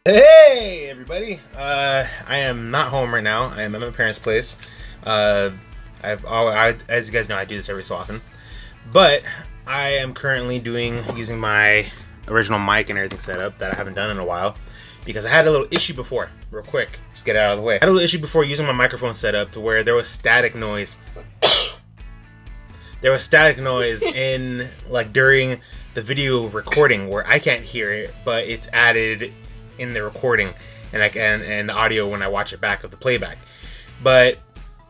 Hey everybody! I am not home right now. I am at my parents' place. As you guys know, I do this every so often. But I am currently using my original mic and everything set up that I haven't done in a while because I had a little issue before. Real quick, just get it out of the way. I had a little issue before using my microphone setup to where there was static noise. There was static noise in during the video recording where I can't hear it, but it's added in the recording and the audio when I watch it back of the playback. But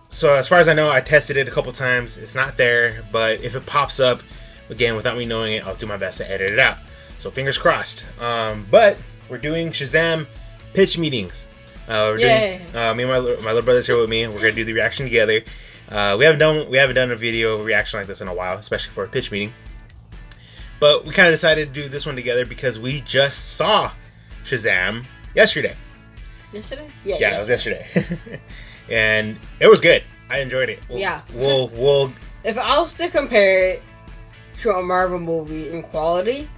so as far as I know, I tested it a couple times. It's not there, but if it pops up again without me knowing it, I'll do my best to edit it out. So fingers crossed. But we're doing Shazam pitch meetings. Me and my little brother's here with me. We're gonna do the reaction together. We haven't done a video reaction like this in a while, especially for a pitch meeting. But we kind of decided to do this one together because we just saw Shazam yesterday. Yesterday? Yeah, it was yesterday. And it was good. I enjoyed it. We'll If I was to compare it to a Marvel movie in quality,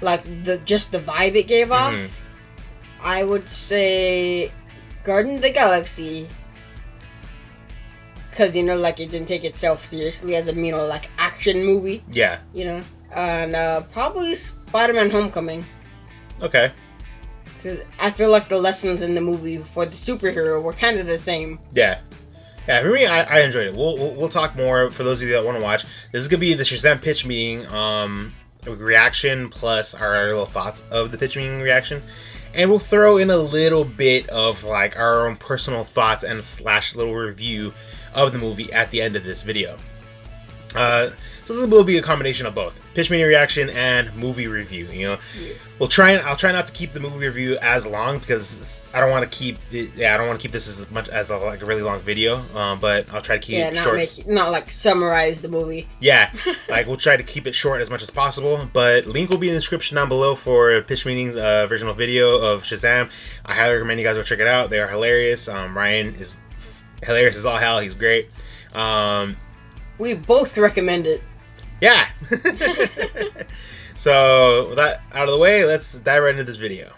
like just the vibe it gave off, I would say Guardians of the Galaxy. Because, it didn't take itself seriously as a, action movie. Yeah. And probably Spider-Man Homecoming. Okay. Because I feel like the lessons in the movie for the superhero were kind of the same. Yeah. Yeah, for me, I enjoyed it. We'll talk more for those of you that want to watch. This is going to be the Shazam pitch meeting reaction plus our little thoughts of the pitch meeting reaction. And we'll throw in a little bit of, our own personal thoughts and / little review of the movie at the end of this video. So this will be a combination of both pitch meeting reaction and movie review. I'll try not to keep the movie review as long because I don't want to keep it. Yeah, I don't want to keep this as much as a really long video. But I'll try to keep it short. Not summarize the movie. Yeah, we'll try to keep it short as much as possible. But link will be in the description down below for pitch meetings original video of Shazam. I highly recommend you guys go check it out. They are hilarious. Ryan is hilarious as all hell. He's great. We both recommend it. Yeah. So with that out of the way, let's dive right into this video.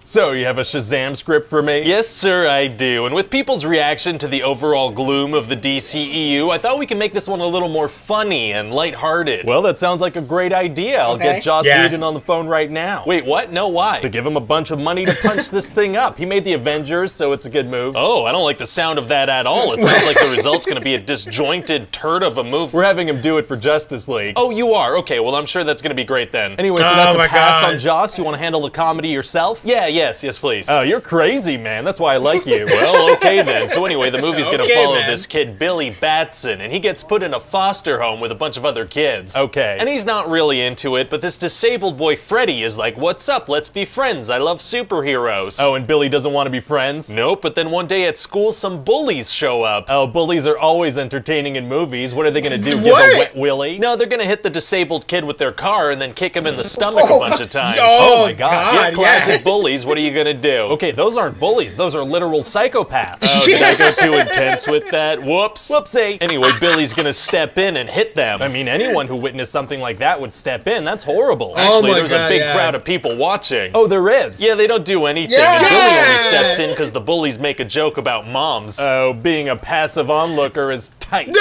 So, you have a Shazam script for me? Yes, sir, I do. And with people's reaction to the overall gloom of the DCEU, I thought we could make this one a little more funny and lighthearted. Well, that sounds like a great idea. I'll get Joss Whedon on the phone right now. Wait, what? No, why? To give him a bunch of money to punch this thing up. He made the Avengers, so it's a good move. Oh, I don't like the sound of that at all. It sounds like the result's gonna be a disjointed turd of a movie. We're having him do it for Justice League. Oh, you are? Okay, well, I'm sure that's gonna be great then. Anyway, so that's a pass on Joss. You want to handle the comedy yourself? Yeah, yes, please. Oh, you're crazy, man. That's why I like you. Well, okay then. So anyway, the movie's gonna follow this kid, Billy Batson, and he gets put in a foster home with a bunch of other kids. Okay. And he's not really into it, but this disabled boy, Freddy, is like, what's up? Let's be friends. I love superheroes. Oh, and Billy doesn't want to be friends? Nope, but then one day at school, some bullies show up. Oh, bullies are always entertaining in movies. What are they gonna do, give a wet willy? No, they're gonna hit the disabled kid with their car and then kick him in the stomach a bunch of times. Oh my God. Yeah, classic bullies. What are you gonna do? Okay, those aren't bullies. Those are literal psychopaths. Oh, did I go too intense with that? Whoops. Whoopsie. Anyway, Billy's gonna step in and hit them. I mean, anyone who witnessed something like that would step in. That's horrible. Actually, there's a big crowd of people watching. Oh, there is? Yeah, they don't do anything. Yeah. And Billy only steps in because the bullies make a joke about moms. Oh, being a passive onlooker is tight.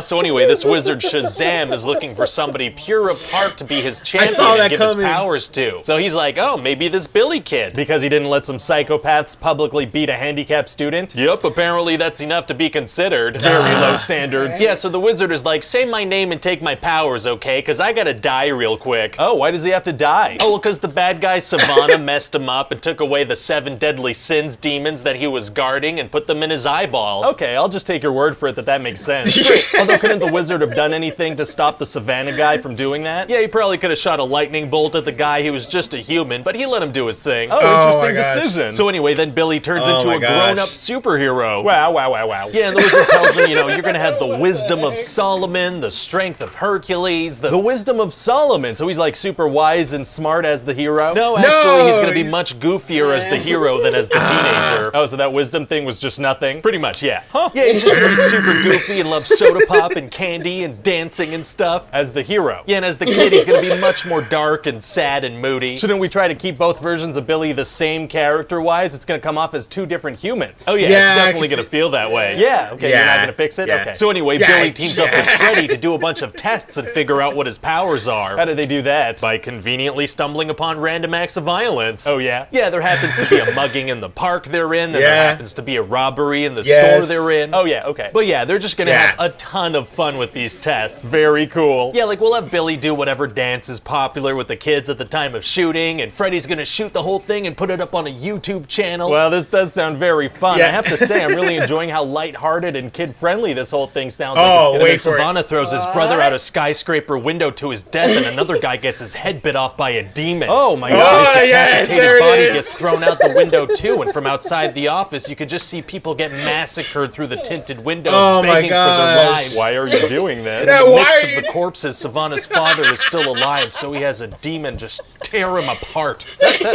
So anyway, this wizard Shazam is looking for somebody pure of heart to be his champion and give his powers to. So he's like, oh, maybe this Billy kid. Because he didn't let some psychopaths publicly beat a handicapped student? Yep, apparently that's enough to be considered. Very low standards. Yeah, so the wizard is like, say my name and take my powers, okay? Because I gotta die real quick. Oh, why does he have to die? Oh, well, because the bad guy Savannah messed him up and took away the 7 deadly sins demons that he was guarding and put them in his eyeball. Okay, I'll just take your word for it that makes sense. Although, couldn't the wizard have done anything to stop the Savannah guy from doing that? Yeah, he probably could have shot a lightning bolt at the guy. He was just a human, but he let him do his thing. Oh, interesting decision. So anyway, then Billy turns into a grown-up superhero. Wow, wow, wow, wow. Yeah, and the wizard tells him, you're gonna have the wisdom of Solomon, the strength of Hercules, the wisdom of Solomon. So he's like super wise and smart as the hero? No, actually, he's gonna be much goofier as the hero than as the teenager. Oh, so that wisdom thing was just nothing? Pretty much, yeah. Huh. Yeah, he's just gonna be super goofy and love soda pop and candy and dancing and stuff. As the hero. Yeah, and as the kid, he's gonna be much more dark and sad and moody. Shouldn't we try to keep both versions of Billy the same character-wise? It's gonna come off as two different humans. Oh yeah, it's definitely gonna feel that way. Yeah, okay, you're not gonna fix it? Okay. So anyway, Billy teams up with Freddy to do a bunch of tests and figure out what his powers are. How do they do that? By conveniently stumbling upon random acts of violence. Oh yeah? Yeah, there happens to be a mugging in the park they're in, and there happens to be a robbery in the store they're in. Oh yeah, okay. But yeah, they're just gonna have a ton of fun with these tests. Very cool. Yeah, like we'll have Billy do whatever dance is popular with the kids at the time of shooting, and Freddy's gonna shoot the whole thing and put it up on a YouTube channel. Well, this does sound very fun. I have to say, I'm really enjoying how lighthearted and kid-friendly this whole thing sounds like it's gonna be. Savannah throws his brother out a skyscraper window to his death, and another guy gets his head bit off by a demon. Oh my god. His decapitated body gets thrown out the window too, and from outside the office, you could just see people get massacred through the tinted windows, begging for their lives. Why are you doing this? In the midst of the corpses, Savannah's father is still alive, so he has a demon just tear him apart.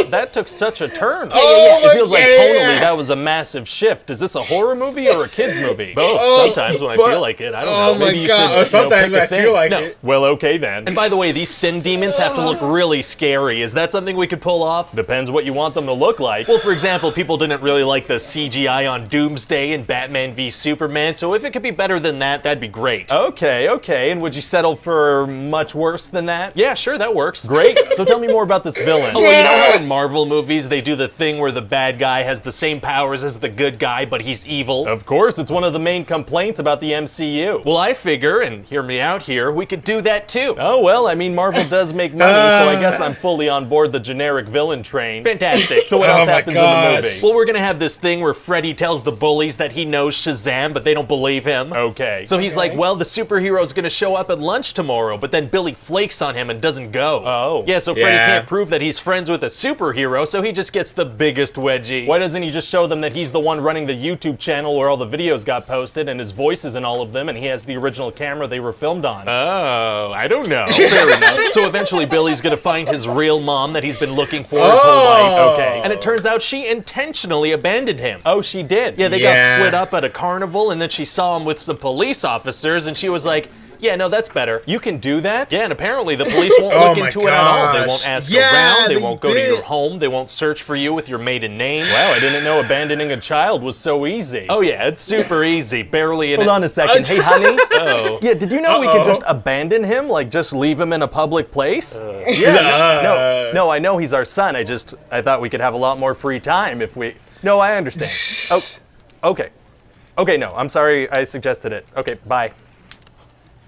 That took such a turn. It feels like tonally that was a massive shift. Is this a horror movie or a kid's movie? Both. Sometimes when I feel like it. I don't know. Maybe you should. Sometimes when I feel like it. Well, okay then. And by the way, these sin demons have to look really scary. Is that something we could pull off? Depends what you want them to look like. Well, for example, people didn't really like the CGI on Doomsday and Batman v Superman, so if it could be better than that, that'd be great. Okay. And would you settle for much worse than that? Yeah, sure, that works. Great. So tell me more about this villain. Oh, well, you know how in Marvel movies they do the thing where the bad guy has the same powers as the good guy, but he's evil? Of course, it's one of the main complaints about the MCU. Well, I figure, and hear me out here, we could do that too. Oh, well, I mean, Marvel does make money, so I guess I'm fully on board the generic villain train. Fantastic. So what else happens in the movie? Well, we're gonna have this thing where Freddy tells the bullies that he knows Shazam, but they don't believe him. Okay. So he's like, well, the superhero's gonna show up at lunch tomorrow, but then Billy flakes on him and doesn't go. Oh. Yeah, so Freddy can't prove that he's friends with a superhero, so he just gets the biggest wedgie. Why doesn't he just show them that he's the one running the YouTube channel where all the videos got posted and his voice is in all of them and he has the original camera they were filmed on? Oh, I don't know. Fair enough. So eventually Billy's gonna find his real mom that he's been looking for his whole life. Okay. And it turns out she intentionally abandoned him. Oh, she did? Yeah, they got split up at a carnival, and then she saw him with some police officers, and she was like, yeah, no, that's better. You can do that? Yeah, and apparently the police won't look into it at all. They won't ask around, they won't go to your home, they won't search for you with your maiden name. Wow, I didn't know abandoning a child was so easy. Oh yeah, it's super easy, barely Hold on a second. Hey, honey? Oh. Yeah, did you know we could just abandon him? Like, just leave him in a public place? No, I know he's our son. I thought we could have a lot more free time if we... No, I understand. Okay, no, I'm sorry I suggested it. Okay, bye.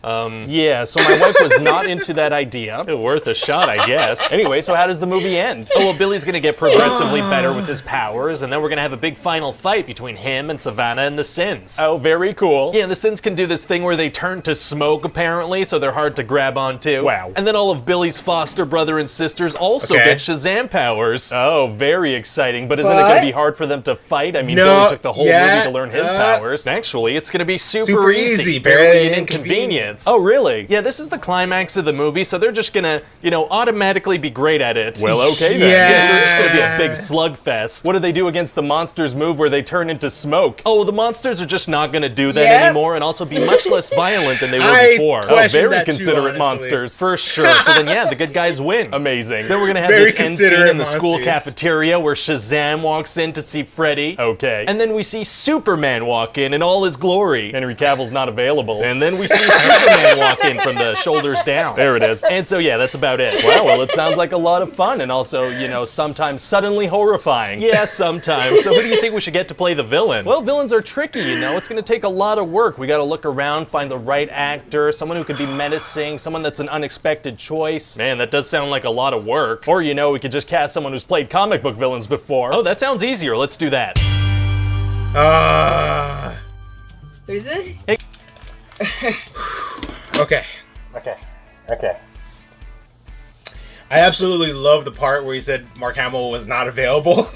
Yeah, so my wife was not into that idea. Worth a shot, I guess. Anyway, so how does the movie end? Oh, well, Billy's gonna get progressively better with his powers, and then we're gonna have a big final fight between him and Savannah and the Sins. Oh, very cool. Yeah, the Sins can do this thing where they turn to smoke, apparently, so they're hard to grab onto. Wow. And then all of Billy's foster brother and sisters also get Shazam powers. Oh, very exciting. But isn't it gonna be hard for them to fight? I mean, Billy took the whole movie to learn his powers. Actually, it's gonna be super easy, barely an inconvenience. Oh, really? Yeah, this is the climax of the movie, so they're just gonna, automatically be great at it. Well, okay then. Yeah, so it's just gonna be a big slugfest. What do they do against the monsters move where they turn into smoke? Oh, the monsters are just not gonna do that anymore and also be much less violent than they were before. Oh, very considerate monsters. For sure. So then, yeah, the good guys win. Amazing. Then we're gonna have this end scene in the school cafeteria where Shazam walks in to see Freddy. Okay. And then we see Superman walk in all his glory. Henry Cavill's not available. And then we see Superman walk in from the shoulders down. There it is. And so, yeah, that's about it. Well, it sounds like a lot of fun and also, sometimes suddenly horrifying. Yeah, sometimes. So who do you think we should get to play the villain? Well, villains are tricky, It's going to take a lot of work. We got to look around, find the right actor, someone who could be menacing, someone that's an unexpected choice. Man, that does sound like a lot of work. Or, we could just cast someone who's played comic book villains before. Oh, that sounds easier. Let's do that. Is it? Okay. I absolutely love the part where he said Mark Hamill was not available.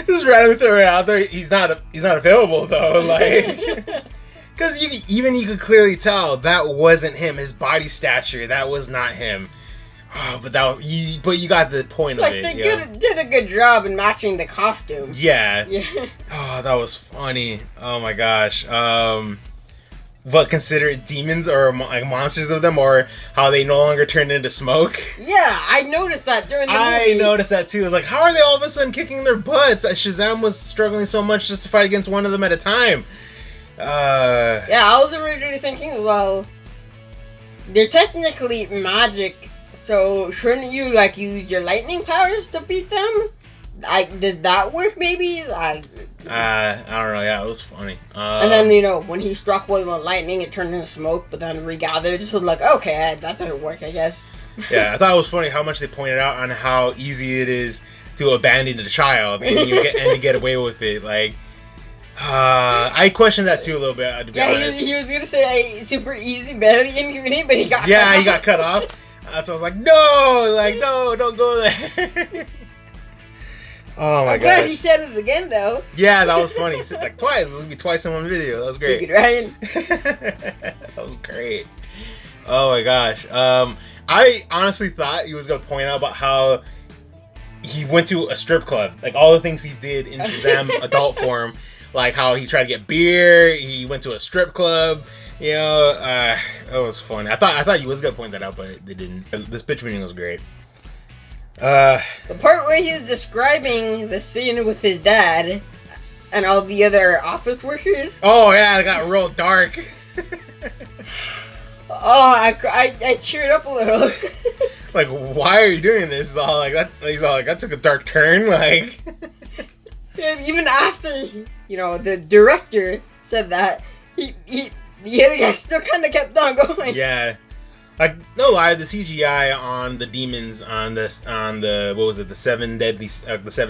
Just randomly throw it out there. He's not available though. Like, because you could clearly tell that wasn't him. His body stature, that was not him. Oh, but you got the point of it. Like they did a good job in matching the costume. Yeah. Yeah. Oh, that was funny. Oh my gosh. What, consider it demons or like monsters of them, or how they no longer turn into smoke? Yeah, I noticed that during the movie. I noticed that too. I was like, how are they all of a sudden kicking their butts? Shazam was struggling so much just to fight against one of them at a time. Yeah, I was originally thinking, well, they're technically magic, so shouldn't you like use your lightning powers to beat them? Does that work? Maybe. I don't know. Yeah, it was funny. And then when he struck one with lightning, it turned into smoke, but then regathered. Just was like, okay, that didn't work, I guess. Yeah, I thought it was funny how much they pointed out on how easy it is to abandon a child and to get away with it. Like, I questioned that too a little bit. To be honest. He was gonna say super easy, barely inconvenient, but he got he got cut off. So I was like, no, don't go there. Oh my god! Glad he said it again though. Yeah, that was funny. He said like twice. This would be twice in one video. That was great. Ryan. That was great. Oh my gosh. I honestly thought he was gonna point out about how he went to a strip club, like all the things he did in Shazam adult form, like how he tried to get beer. He went to a strip club. It was funny. I thought he was gonna point that out, but they didn't. This pitch meeting was great. The part where he was describing the scene with his dad and all the other office workers. Oh yeah, it got real dark. Oh, I cheered up a little. Like, why are you doing this? He's all like that took a dark turn. Like, and even after the director said that, the other guy still kind of kept on going. Yeah. Like, no lie, the CGI on the demons on the what was it, the seven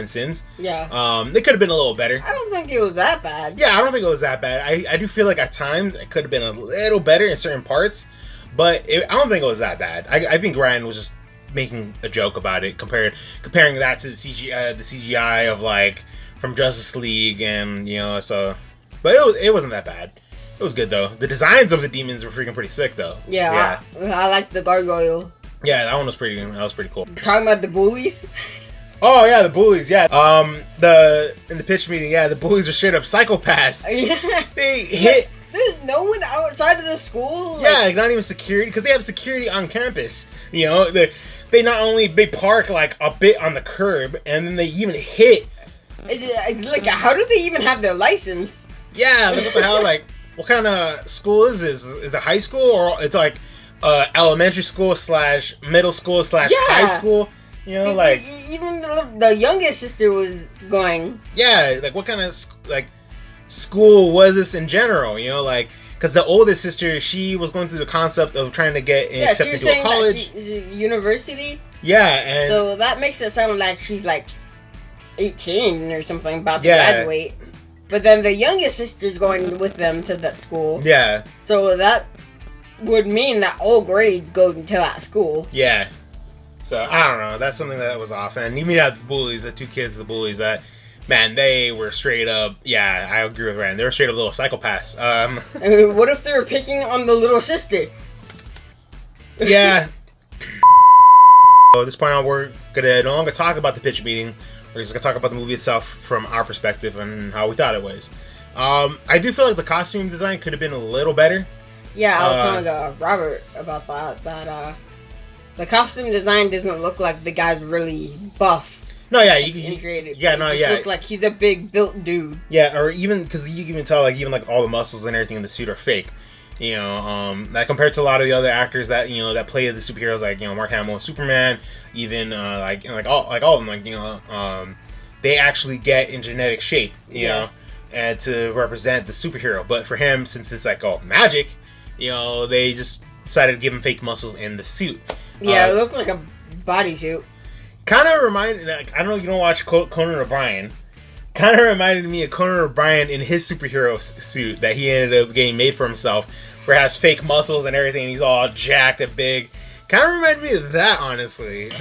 sins? Yeah. They could have been a little better. I don't think it was that bad. Yeah, I don't think it was that bad. I do feel like at times it could have been a little better in certain parts, but I don't think it was that bad. I think Ryan was just making a joke about it, comparing that to the CGI of like from Justice League, and so. But it wasn't that bad. It was good though. The designs of the demons were freaking pretty sick though. Yeah. I like the gargoyle. Yeah, that one was pretty cool. Talking about the bullies. Oh yeah, the bullies. Yeah. In the pitch meeting, yeah, the bullies are straight up psychopaths. They hit. There's no one outside of the school. Yeah, like not even security, because they have security on campus. They not only park like a bit on the curb, and then they even hit. It's like, how do they even have their license? Yeah, like what the hell, like. What kind of school is this? Is it high school, or it's like elementary school / middle school / high school? Like even the youngest sister was going. Yeah, like what kind of school was this in general? Like because the oldest sister, she was going through the concept of trying to get accepted to a college. University. Yeah, and so that makes it sound like she's like 18 or something, about to graduate. But then the youngest sister's going with them to that school. Yeah. So that would mean that all grades go to that school. Yeah. So, I don't know. That's something that was off. And you mean the bullies, the two kids, the bullies, that, man, they were straight up, yeah, I agree with Ryan. They were straight up little psychopaths. What if they were picking on the little sister? Yeah. So at this point on, we're going to no longer talk about the pitch meeting. We're just going to talk about the movie itself from our perspective and how we thought it was. I do feel like the costume design could have been a little better. Yeah, I was telling Robert about that. The costume design doesn't look like the guy's really buff. No, yeah, Look like he's a big built dude. Yeah, or even because you can even tell like even like all the muscles and everything in the suit are fake. That compared to a lot of the other actors that that play the superheroes, like Mark Hamill, Superman, even all of them, they actually get in genetic shape, you know, and to represent the superhero. But for him, since it's like magic, they just decided to give him fake muscles in the suit. Yeah, it looked like a bodysuit. Kind of reminded, I don't know if you don't watch Conan O'Brien, kind of reminded me of Conan O'Brien in his superhero suit that he ended up getting made for himself, where it has fake muscles and everything, and he's all jacked and big. Kind of reminded me of that, honestly.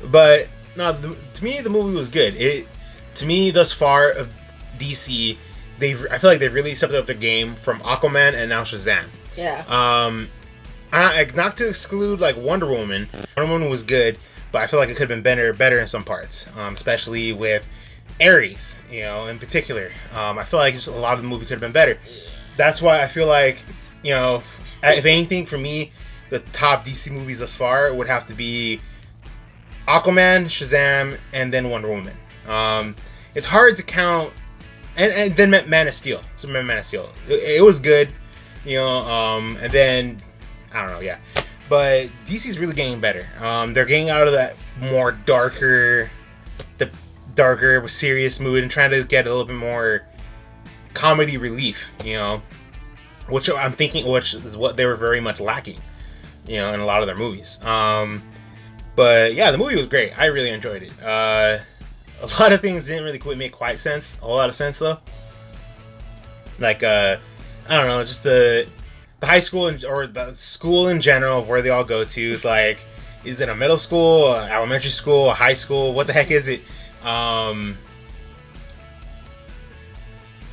But no, to me the movie was good. To me, thus far of DC, I feel like they've really stepped up their game from Aquaman and now Shazam. Yeah. Not to exclude like Wonder Woman. Wonder Woman was good, but I feel like it could have been better in some parts, especially with Ares, in particular. I feel like just a lot of the movie could have been better. That's why I feel like, if anything, for me, the top DC movies thus far would have to be Aquaman, Shazam, and then Wonder Woman. It's hard to count, and then Man of Steel. Superman, Man of Steel. It was good, and then I don't know, yeah. But DC's really getting better. They're getting out of that more darker, serious mood and trying to get a little bit more comedy relief, which I'm thinking, which is what they were very much lacking, in a lot of their movies. But yeah, the movie was great. I really enjoyed it. A lot of things didn't really make quite sense. A whole lot of sense though. Like I don't know, just the high school or the school in general of where they all go to. It's like, is it a middle school, a elementary school, a high school? What the heck is it? I mean,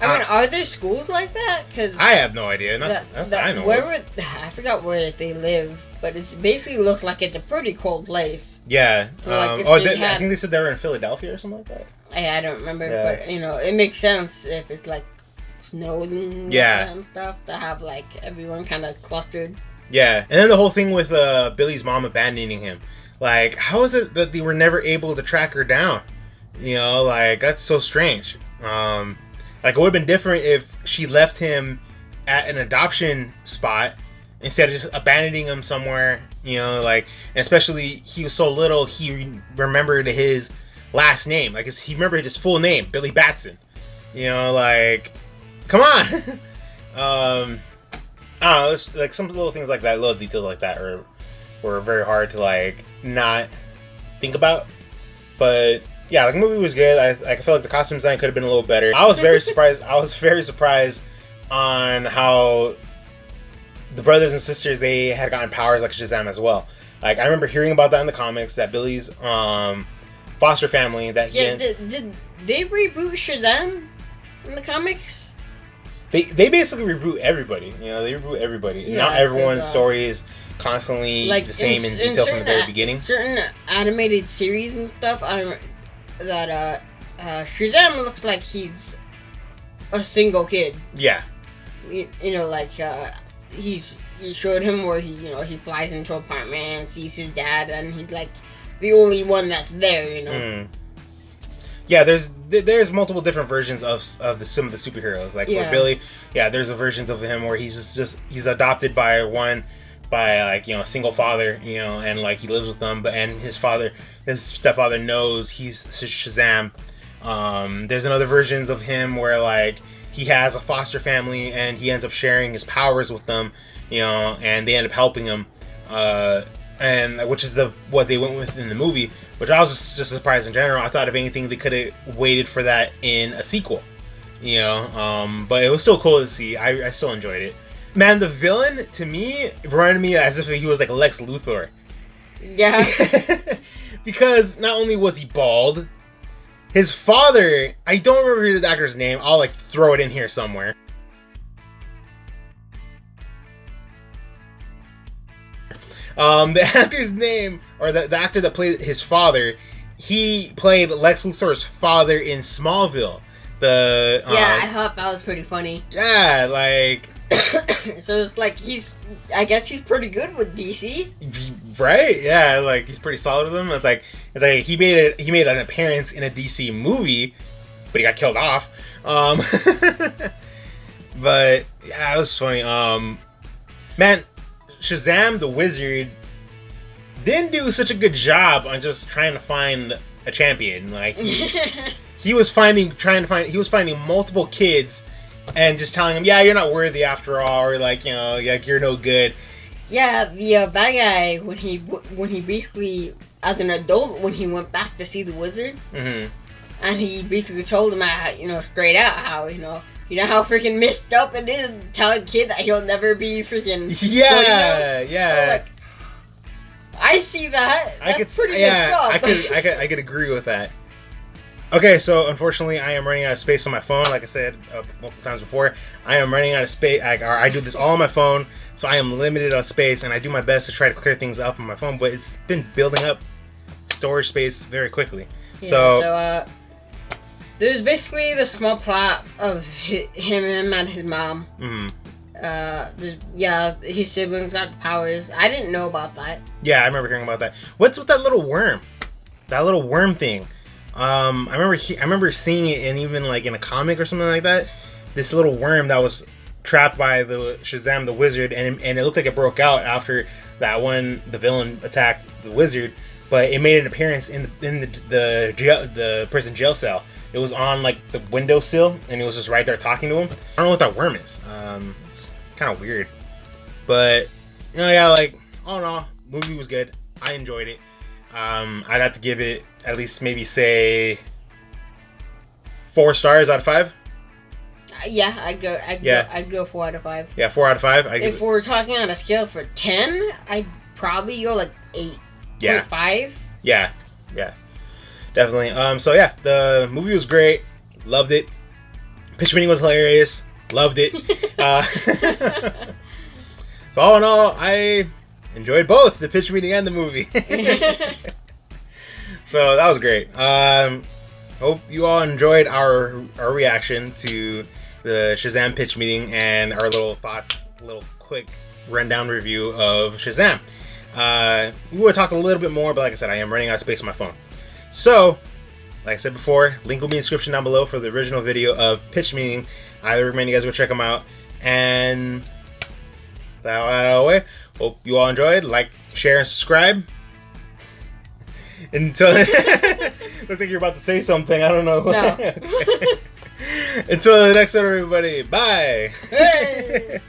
are there schools like that? Cause I have no idea. I know. I forgot where they live, but it basically looks like it's a pretty cold place. Yeah. So, like, I think they said they were in Philadelphia or something like that. I don't remember, but it makes sense if it's like snowed and stuff to have like everyone kind of clustered. Yeah, and then the whole thing with Billy's mom abandoning him. Like, how is it that they were never able to track her down? Like, that's so strange. Like, it would have been different if she left him at an adoption spot instead of just abandoning him somewhere, like, and especially he was so little, he remembered his last name. Like, he remembered his full name, Billy Batson. Like, come on. I don't know, it's like some little things like that, little details like that were very hard to, like, not think about. But yeah, like, the movie was good. I feel like the costume design could have been a little better. I was very surprised. On how the brothers and sisters, they had gotten powers like Shazam as well. Like, I remember hearing about that in the comics, that Billy's foster family that did they reboot Shazam in the comics? They basically reboot everybody. They reboot everybody. Yeah, not everyone's story is constantly like the same in detail from the very beginning. Certain animated series and stuff, that Shazam looks like he's a single kid. Yeah. You showed him where he flies into an apartment and sees his dad, and he's like the only one that's there. Yeah, there's multiple different versions of some of the superheroes. Like for Billy, there's a versions of him where he's he's adopted by a single father, and like he lives with them, and his stepfather knows he's Shazam. There's another versions of him where like he has a foster family and he ends up sharing his powers with them, and they end up helping him, and which is what they went with in the movie, which I was just surprised in general. I thought if anything they could have waited for that in a sequel, but it was still cool to see. I still enjoyed it. Man, the villain to me reminded me as if he was like Lex Luthor. Yeah. Because not only was he bald, his father, I don't remember the actor's name. I'll like throw it in here somewhere. The actor's name, or the actor that played his father, he played Lex Luthor's father in Smallville. I thought that was pretty funny. Yeah, like. So it's like I guess he's pretty good with DC, right? Yeah, like he's pretty solid with them. It's like he made an appearance in a DC movie, but he got killed off. But yeah, it was funny. Man, Shazam the Wizard didn't do such a good job on just trying to find a champion. Like he was finding multiple kids. And just telling him, yeah, you're not worthy after all, or like, like you're no good. Yeah, the bad guy when he basically as an adult when he went back to see the wizard, and he basically told him, straight out how how freaking messed up it is to tell a kid that he'll never be freaking. Yeah. I see that. That's pretty messed up. I could agree with that. Okay, so unfortunately, I am running out of space on my phone. Like I said multiple times before, I am running out of space. I do this all on my phone, so I am limited on space, and I do my best to try to clear things up on my phone. But it's been building up storage space very quickly. Yeah, so there's basically the small plot of him and his mom. His siblings got the powers. I didn't know about that. Yeah, I remember hearing about that. What's with that little worm? That little worm thing. I remember seeing it even like in a comic or something like that. This little worm that was trapped by the Shazam the wizard, and it looked like it broke out after that one the villain attacked the wizard, but it made an appearance in the prison jail cell. It was on like the windowsill, and it was just right there talking to him. I don't know what that worm is. It's kind of weird, but like all in all, movie was good. I enjoyed it. I'd have to give it at least maybe say 4 stars out of 5. Yeah, I'd go 4 out of 5. Yeah, 4 out of 5. If we're talking on a scale for 10, I'd probably go like 8.5. Yeah, definitely. So yeah, the movie was great. Loved it. Pitch meeting was hilarious. Loved it. So all in all, I enjoyed both the pitch meeting and the movie. So that was great. Hope you all enjoyed our reaction to the Shazam pitch meeting and our little quick rundown review of Shazam. We would talk a little bit more, but like I said, I am running out of space on my phone. So, like I said before, link will be in the description down below for the original video of pitch meeting. I recommend you guys go check them out. And that out of the way. Hope you all enjoyed. Like, share, and subscribe. Until looks like you're about to say something. I don't know. No. Until the next one, everybody. Bye. Hey.